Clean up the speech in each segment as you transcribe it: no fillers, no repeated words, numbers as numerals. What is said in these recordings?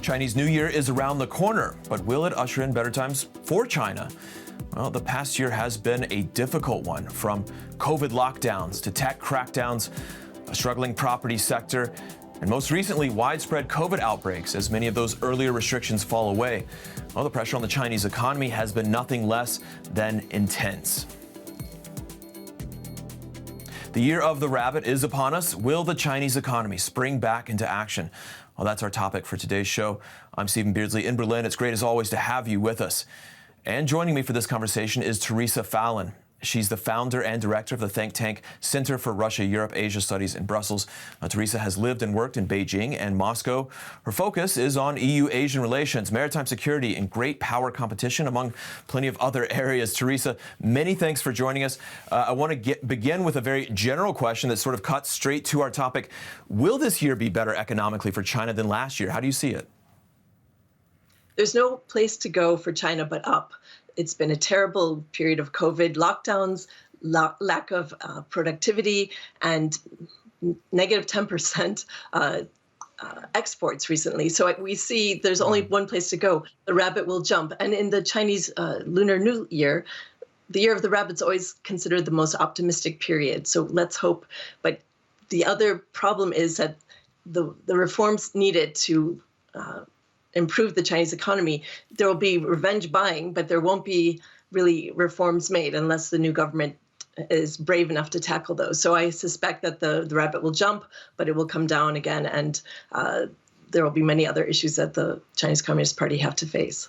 Chinese New Year is around the corner, but will it usher in better times for China? Well, the past year has been a difficult one, from COVID lockdowns to tech crackdowns, a struggling property sector, and most recently, widespread COVID outbreaks as many of those earlier restrictions fall away. Well, the pressure on the Chinese economy has been nothing less than intense. The year of the rabbit is upon us. Will the Chinese economy spring back into action? Well, that's our topic for today's show. I'm Stephen Beardsley in Berlin. It's great as always to have you with us. And joining me for this conversation is Teresa Fallon. She's the founder and director of the think tank Center for Russia, Europe, Asia Studies in Brussels. Teresa has lived and worked in Beijing and Moscow. Her focus is on EU-Asian relations, maritime security, and great power competition, among plenty of other areas. Teresa, many thanks for joining us. I want to begin with a very general question that sort of cuts straight to our topic. Will this year be better economically for China than last year? How do you see it? There's no place to go for China but up. It's been a terrible period of COVID lockdowns, lack of productivity, and negative 10% exports recently. So we see there's only one place to go. The rabbit will jump. And in the Chinese Lunar New Year, the year of the rabbit's always considered the most optimistic period. So let's hope. But the other problem is that the reforms needed to improve the Chinese economy, there will be revenge buying, but there won't be really reforms made unless the new government is brave enough to tackle those. So I suspect that the rabbit will jump, but it will come down again, and there will be many other issues that the Chinese Communist Party have to face.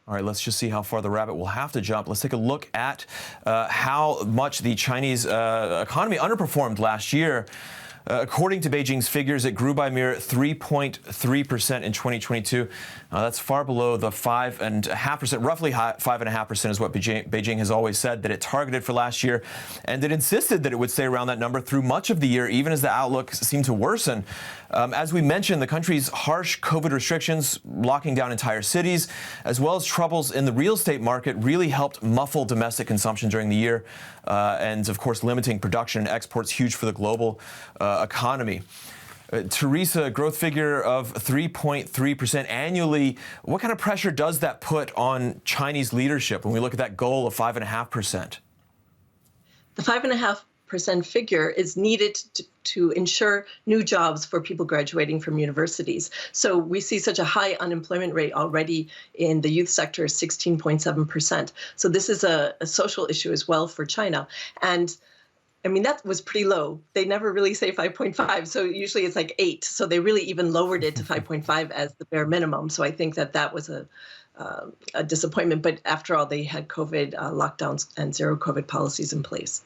All right, let's just see how far the rabbit will have to jump. Let's take a look at how much the Chinese economy underperformed last year. According to Beijing's figures, it grew by a mere 3.3% in 2022. That's far below the 5.5%, roughly 5.5% is what Beijing has always said that it targeted for last year. And it insisted that it would stay around that number through much of the year, even as the outlook seemed to worsen. As we mentioned, the country's harsh COVID restrictions, locking down entire cities, as well as troubles in the real estate market, really helped muffle domestic consumption during the year. And of course, limiting production and exports, huge for the global economy. Teresa, a growth figure of 3.3% annually. What kind of pressure does that put on Chinese leadership when we look at that goal of 5.5%? The 5.5% figure is needed to ensure new jobs for people graduating from universities. So we see such a high unemployment rate already in the youth sector, 16.7%. So this is a social issue as well for China. And I mean, that was pretty low. They never really say 5.5. So usually it's like 8. So they really even lowered it to 5.5 as the bare minimum. So I think that was a disappointment. But after all, they had COVID lockdowns and zero COVID policies in place.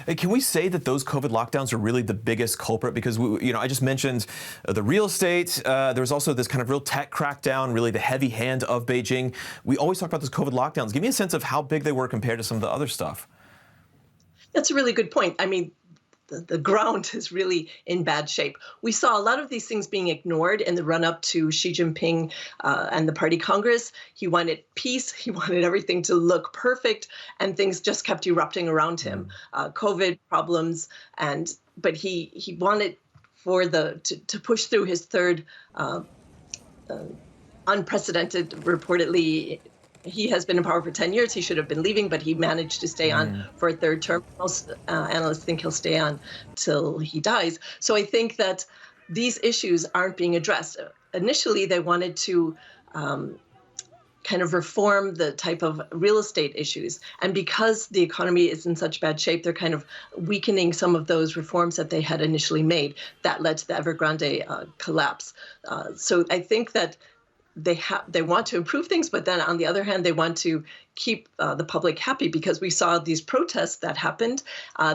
Can we say that those COVID lockdowns are really the biggest culprit? Because, I just mentioned the real estate. There was also this kind of real tech crackdown, really the heavy hand of Beijing. We always talk about those COVID lockdowns. Give me a sense of how big they were compared to some of the other stuff. That's a really good point. I mean, the ground is really in bad shape. We saw a lot of these things being ignored in the run-up to Xi Jinping and the Party Congress. He wanted peace. He wanted everything to look perfect, and things just kept erupting around him. COVID problems, but he wanted to push through his third unprecedented, reportedly. He has been in power for 10 years. He should have been leaving, but he managed to stay on for a third term. Most analysts think he'll stay on till he dies. So I think that these issues aren't being addressed. Initially, they wanted to kind of reform the type of real estate issues. And because the economy is in such bad shape, they're kind of weakening some of those reforms that they had initially made. That led to the Evergrande collapse. So I think that they want to improve things, but then on the other hand, they want to keep the public happy, because we saw these protests that happened.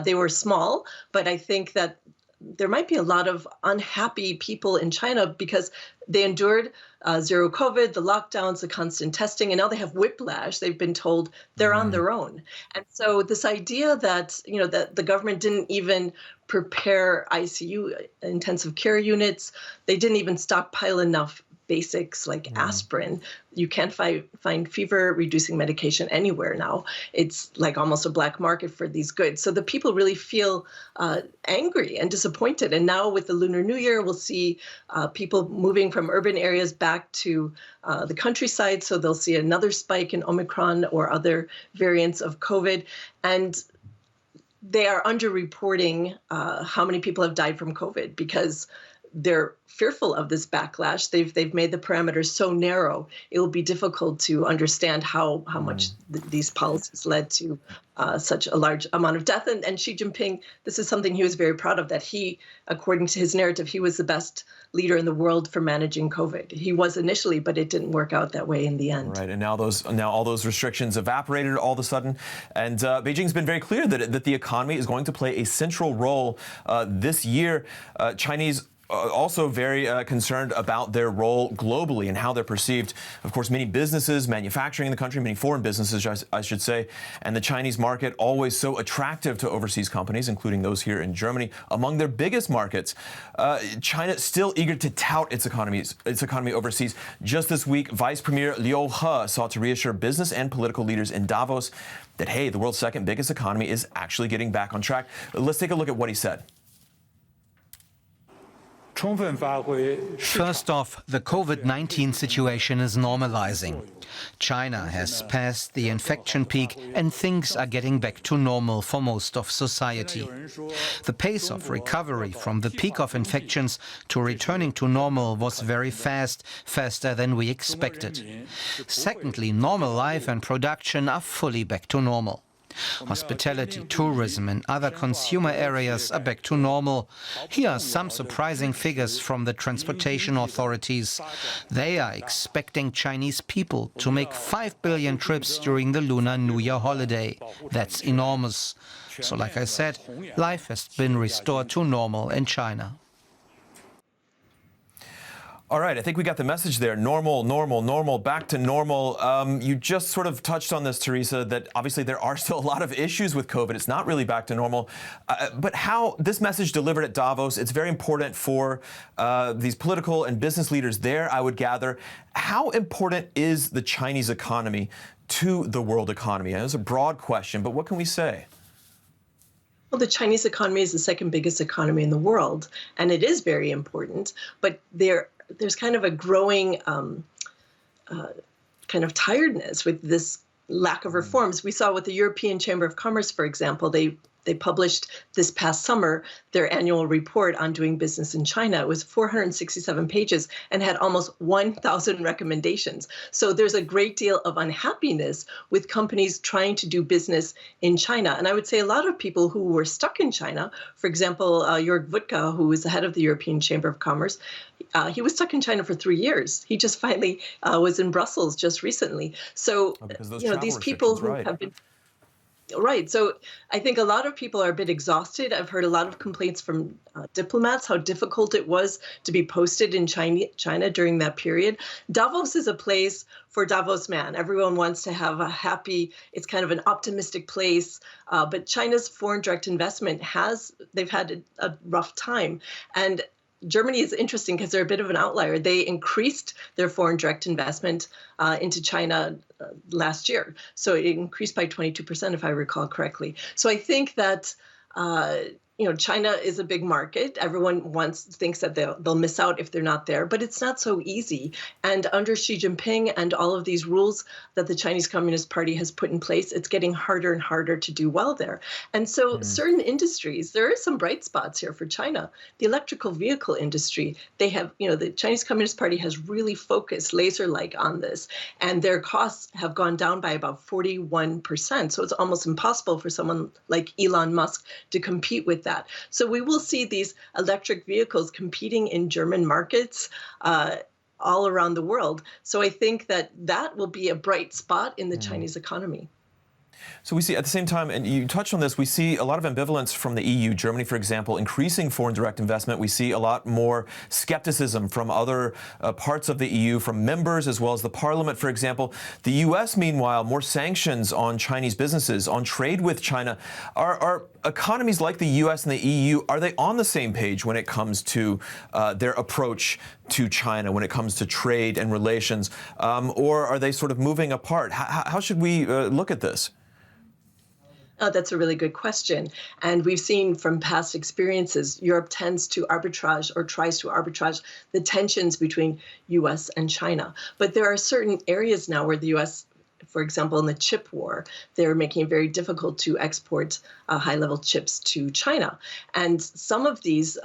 They were small, but I think that there might be a lot of unhappy people in China because they endured zero COVID, the lockdowns, the constant testing, and now they have whiplash. They've been told they're on their own. And so this idea that, that the government didn't even prepare ICU, intensive care units, they didn't even stockpile enough basics like aspirin. You can't find fever-reducing medication anywhere now. It's like almost a black market for these goods. So the people really feel angry and disappointed. And now with the Lunar New Year, we'll see people moving from urban areas back to the countryside. So they'll see another spike in Omicron or other variants of COVID. And they are underreporting how many people have died from COVID because they're fearful of this backlash. They've made the parameters so narrow, it will be difficult to understand how much these policies led to such a large amount of death. And Xi Jinping, this is something he was very proud of, that he, according to his narrative, he was the best leader in the world for managing COVID. He was initially, but it didn't work out that way in the end. Right, and now all those restrictions evaporated all of a sudden, and Beijing's been very clear that the economy is going to play a central role this year. Chinese also very concerned about their role globally and how they're perceived. Of course, many businesses manufacturing in the country, many foreign businesses, I should say, and the Chinese market always so attractive to overseas companies, including those here in Germany, among their biggest markets. China still eager to tout its economy overseas. Just this week, Vice Premier Liu He sought to reassure business and political leaders in Davos that, hey, the world's second biggest economy is actually getting back on track. Let's take a look at what he said. First off, the COVID-19 situation is normalizing. China has passed the infection peak and things are getting back to normal for most of society. The pace of recovery from the peak of infections to returning to normal was very fast, faster than we expected. Secondly, normal life and production are fully back to normal. Hospitality, tourism and other consumer areas are back to normal. Here are some surprising figures from the transportation authorities. They are expecting Chinese people to make 5 billion trips during the Lunar New Year holiday. That's enormous. So like I said, life has been restored to normal in China. All right, I think we got the message there. Normal, normal, normal, back to normal. You just sort of touched on this, Teresa, that obviously there are still a lot of issues with COVID. It's not really back to normal. But how this message delivered at Davos, it's very important for these political and business leaders there, I would gather. How important is the Chinese economy to the world economy? And it's a broad question, but what can we say? Well, the Chinese economy is the second biggest economy in the world, and it is very important, but there's kind of a growing kind of tiredness with this lack of reforms. We saw with the European Chamber of Commerce, for example, they published this past summer their annual report on doing business in China. It was 467 pages and had almost 1,000 recommendations. So there's a great deal of unhappiness with companies trying to do business in China. And I would say a lot of people who were stuck in China, for example, Jörg Wuttke, who was the head of the European Chamber of Commerce, he was stuck in China for 3 years. He just finally was in Brussels just recently. So, these people who have been... Right. So I think a lot of people are a bit exhausted. I've heard a lot of complaints from diplomats, how difficult it was to be posted in China during that period. Davos is a place for Davos man. Everyone wants to have a happy, it's kind of an optimistic place. But China's foreign direct investment they've had a rough time. And Germany is interesting because they're a bit of an outlier. They increased their foreign direct investment into China last year. So it increased by 22%, if I recall correctly. So I think that China is a big market. Everyone thinks that they'll miss out if they're not there, but it's not so easy. And under Xi Jinping and all of these rules that the Chinese Communist Party has put in place, it's getting harder and harder to do well there. And so certain industries, there are some bright spots here for China. The electrical vehicle industry, they have, the Chinese Communist Party has really focused laser-like on this, and their costs have gone down by about 41%. So it's almost impossible for someone like Elon Musk to compete with that. So we will see these electric vehicles competing in German markets all around the world. So I think that will be a bright spot in the Chinese economy. So we see at the same time, and you touched on this, we see a lot of ambivalence from the EU, Germany, for example, increasing foreign direct investment. We see a lot more skepticism from other parts of the EU, from members as well as the parliament, for example. The US, meanwhile, more sanctions on Chinese businesses, on trade with China. Are economies like the U.S. and the EU, are they on the same page when it comes to their approach to China, when it comes to trade and relations, or are they sort of moving apart? How should we look at this? That's a really good question. And we've seen from past experiences, Europe tends to arbitrage or tries to arbitrage the tensions between U.S. and China. But there are certain areas now where the U.S., for example, in the chip war, they're making it very difficult to export high-level chips to China. And some of these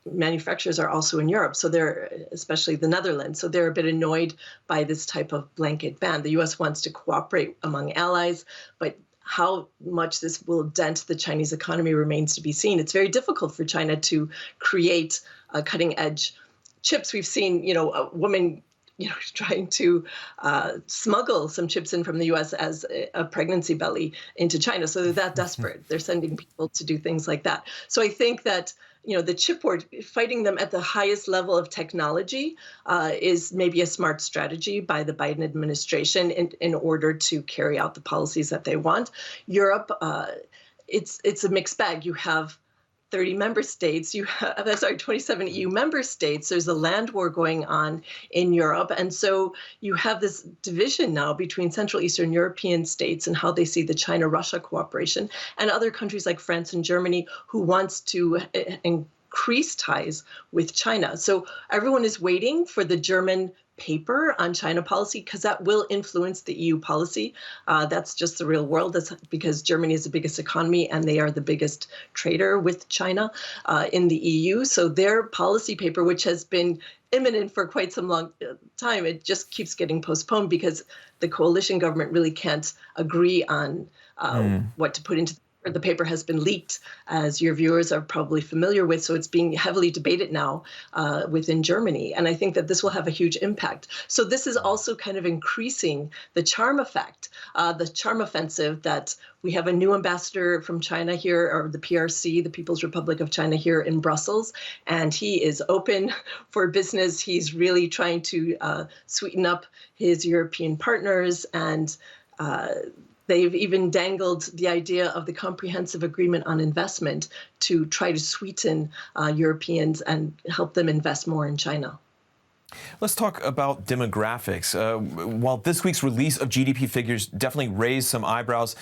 manufacturers are also in Europe, so they're, especially the Netherlands, so they're a bit annoyed by this type of blanket ban. The U.S. wants to cooperate among allies, but how much this will dent the Chinese economy remains to be seen. It's very difficult for China to create cutting-edge chips. We've seen, a woman, trying to smuggle some chips in from the U.S. as a pregnancy belly into China. So they're that desperate. They're sending people to do things like that. So I think that the chip war, fighting them at the highest level of technology is maybe a smart strategy by the Biden administration in order to carry out the policies that they want. Europe, it's a mixed bag. You have 30 member states, 27 EU member states. There's a land war going on in Europe. And so you have this division now between Central Eastern European states and how they see the China-Russia cooperation, and other countries like France and Germany who wants to increase ties with China. So everyone is waiting for the German paper on China policy, because that will influence the EU policy. That's just the real world. That's because Germany is the biggest economy and they are the biggest trader with China in the EU. So their policy paper, which has been imminent for quite some long time, it just keeps getting postponed because the coalition government really can't agree on what to put into the paper. Has been leaked, as your viewers are probably familiar with, so it's being heavily debated now within Germany. And I think that this will have a huge impact. So this is also kind of increasing the charm effect, the charm offensive, that we have a new ambassador from China here, or the PRC, the People's Republic of China, here in Brussels, and he is open for business. He's really trying to sweeten up his European partners, and they've even dangled the idea of the comprehensive agreement on investment to try to sweeten Europeans and help them invest more in China. Let's talk about demographics. While this week's release of GDP figures definitely raised some eyebrows,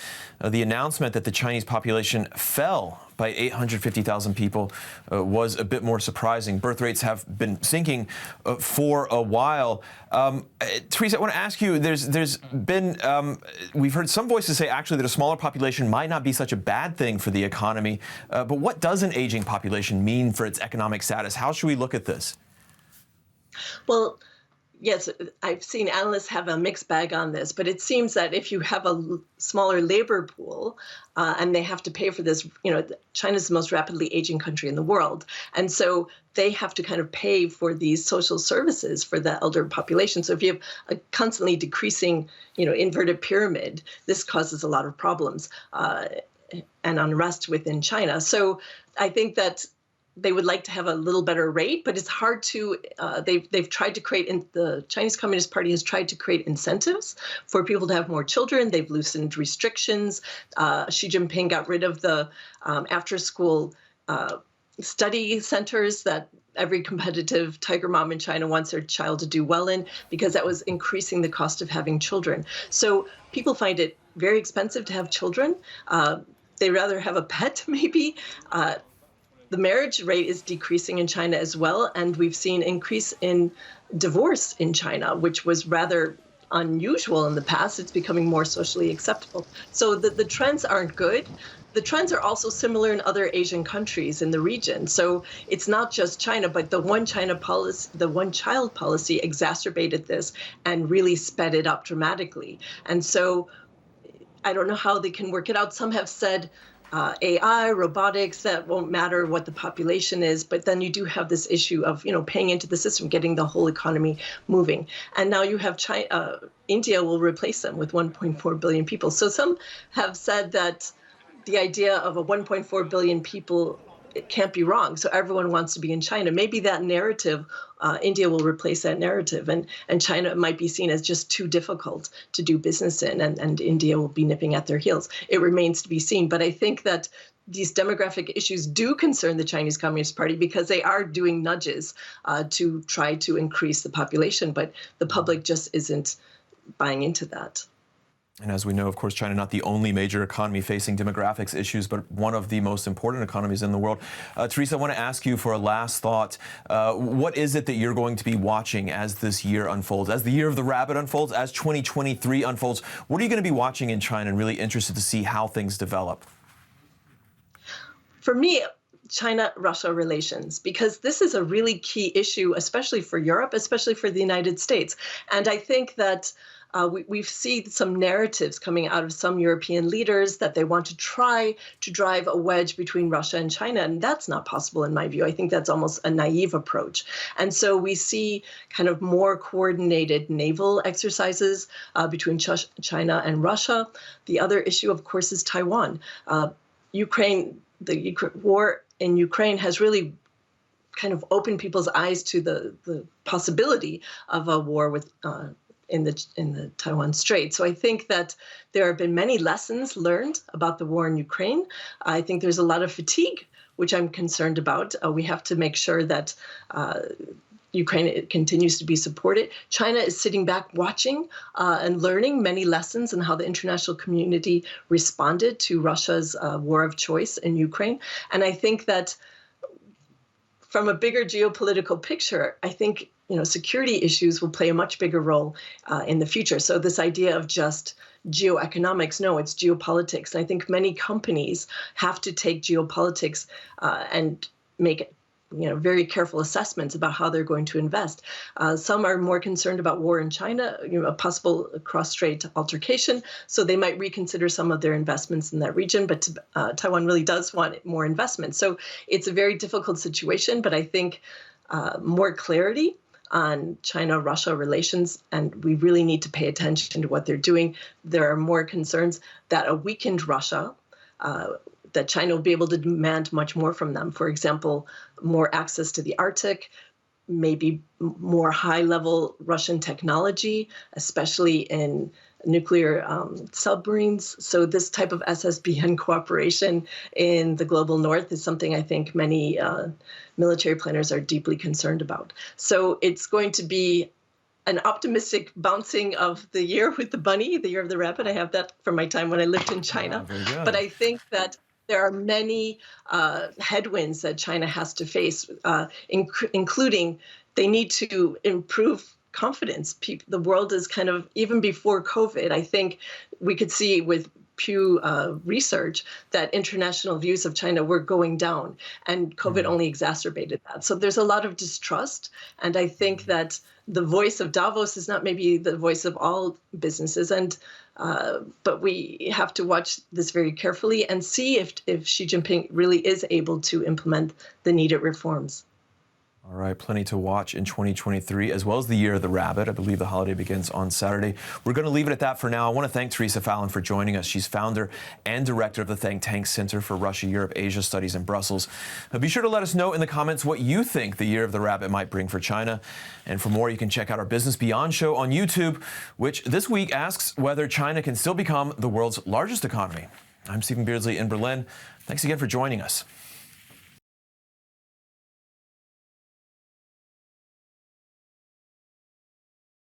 the announcement that the Chinese population fell by 850,000 people was a bit more surprising. Birth rates have been sinking for a while. Teresa, I want to ask you, there's been, we've heard some voices say actually that a smaller population might not be such a bad thing for the economy. But what does an aging population mean for its economic status? How should we look at this? Well, yes, I've seen analysts have a mixed bag on this, but it seems that if you have a smaller labor pool and they have to pay for this, China's the most rapidly aging country in the world. And so they have to kind of pay for these social services for the elder population. So if you have a constantly decreasing, inverted pyramid, this causes a lot of problems and unrest within China. So I think that they would like to have a little better rate, but it's hard to, they've tried to create, the Chinese Communist Party has tried to create incentives for people to have more children. They've loosened restrictions. Xi Jinping got rid of the after-school study centers that every competitive tiger mom in China wants their child to do well in, because that was increasing the cost of having children. So people find it very expensive to have children. They rather have a pet, maybe. The marriage rate is decreasing in China as well, and we've seen increase in divorce in China, which was rather unusual in the past. It's becoming more socially acceptable. So the trends aren't good. The trends are also similar in other Asian countries in the region. So it's not just China, but the one China policy, the one child policy exacerbated this and really sped it up dramatically. And so I don't know how they can work it out. Some have said AI, robotics, that won't matter what the population is, but then you do have this issue of, paying into the system, getting the whole economy moving. And now you have India will replace them with 1.4 billion people. So some have said that the idea of a 1.4 billion people it can't be wrong. So everyone wants to be in China. Maybe that narrative, India will replace that narrative, and China might be seen as just too difficult to do business in, and India will be nipping at their heels. It remains to be seen. But I think that these demographic issues do concern the Chinese Communist Party because they are doing nudges to try to increase the population, but the public just isn't buying into that. And as we know, of course, China not the only major economy facing demographics issues, but one of the most important economies in the world. Teresa, I want to ask you for a last thought. What is it that you're going to be watching as this year unfolds, as the year of the rabbit unfolds, as 2023 unfolds? What are you going to be watching in China and really interested to see how things develop? For me, China-Russia relations, because this is a really key issue, especially for Europe, especially for the United States. And I think that we've seen some narratives coming out of some European leaders that they want to try to drive a wedge between Russia and China. And that's not possible in my view. I think that's almost a naive approach. And so we see kind of more coordinated naval exercises between China and Russia. The other issue, of course, is Taiwan. The war in Ukraine has really kind of opened people's eyes to the possibility of a war with in the Taiwan Strait. So I think that there have been many lessons learned about the war in Ukraine. I think there's a lot of fatigue, which I'm concerned about. We have to make sure that Ukraine continues to be supported. China is sitting back watching and learning many lessons in how the international community responded to Russia's war of choice in Ukraine. And I think that from a bigger geopolitical picture, I think security issues will play a much bigger role in the future. So this idea of just geoeconomics, no, it's geopolitics. And I think many companies have to take geopolitics and make very careful assessments about how they're going to invest. Some are more concerned about war in China, a possible cross-strait altercation, so they might reconsider some of their investments in that region, but Taiwan really does want more investment. So it's a very difficult situation, but I think more clarity on China-Russia relations, and we really need to pay attention to what they're doing. There are more concerns that a weakened Russia, that China will be able to demand much more from them. For example, more access to the Arctic, maybe more high-level Russian technology, especially in nuclear submarines. So this type of SSBN cooperation in the global north is something I think many military planners are deeply concerned about. So it's going to be an optimistic bouncing of the year with the bunny, the year of the rabbit. I have that from my time when I lived in China. But I think that there are many headwinds that China has to face, including they need to improve confidence. The world is kind of, even before COVID, I think we could see with Pew research that international views of China were going down, and COVID only exacerbated that. So there's a lot of distrust, and I think that the voice of Davos is not maybe the voice of all businesses, and but we have to watch this very carefully and see if Xi Jinping really is able to implement the needed reforms. All right, plenty to watch in 2023, as well as the Year of the Rabbit. I believe the holiday begins on Saturday. We're going to leave it at that for now. I want to thank Teresa Fallon for joining us. She's founder and director of the think tank Center for Russia, Europe, Asia Studies in Brussels. Be sure to let us know in the comments what you think the Year of the Rabbit might bring for China. And for more, you can check out our Business Beyond show on YouTube, which this week asks whether China can still become the world's largest economy. I'm Stephen Beardsley in Berlin. Thanks again for joining us.